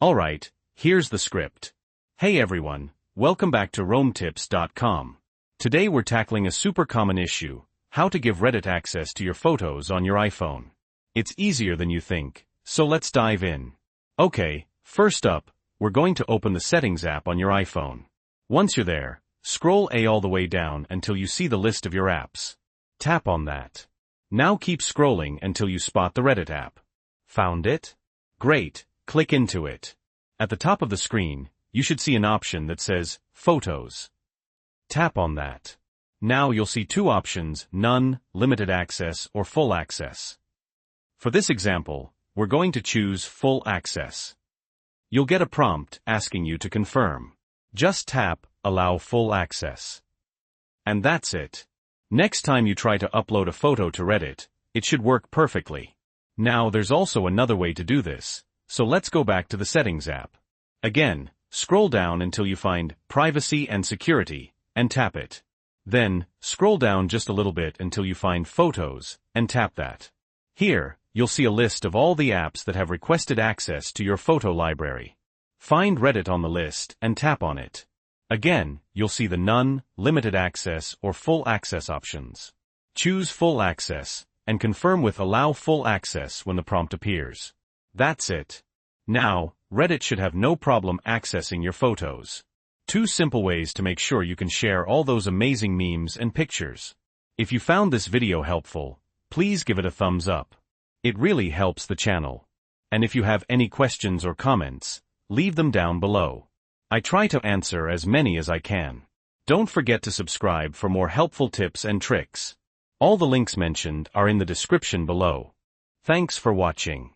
Alright, here's the script. Hey everyone, welcome back to RoamTips.com. Today we're tackling a super common issue, how to give Reddit access to your photos on your iPhone. It's easier than you think, so let's dive in. Okay, first up, we're going to open the Settings app on your iPhone. Once you're there, scroll all the way down until you see the list of your apps. Tap on that. Now keep scrolling until you spot the Reddit app. Found it? Great, click into it. At the top of the screen, you should see an option that says Photos. Tap on that. Now you'll see two options, None, Limited Access or Full Access. For this example, we're going to choose Full Access. You'll get a prompt asking you to confirm. Just tap Allow Full Access. And that's it. Next time you try to upload a photo to Reddit, it should work perfectly. Now there's also another way to do this, so let's go back to the Settings app. Again, scroll down until you find Privacy and Security, and tap it. Then, scroll down just a little bit until you find Photos, and tap that. Here, you'll see a list of all the apps that have requested access to your photo library. Find Reddit on the list and tap on it. Again, you'll see the None, Limited Access or Full Access options. Choose Full Access, and confirm with Allow Full Access when the prompt appears. That's it. Now, Reddit should have no problem accessing your photos. Two simple ways to make sure you can share all those amazing memes and pictures. If you found this video helpful, please give it a thumbs up. It really helps the channel. And if you have any questions or comments, leave them down below. I try to answer as many as I can. Don't forget to subscribe for more helpful tips and tricks. All the links mentioned are in the description below. Thanks for watching.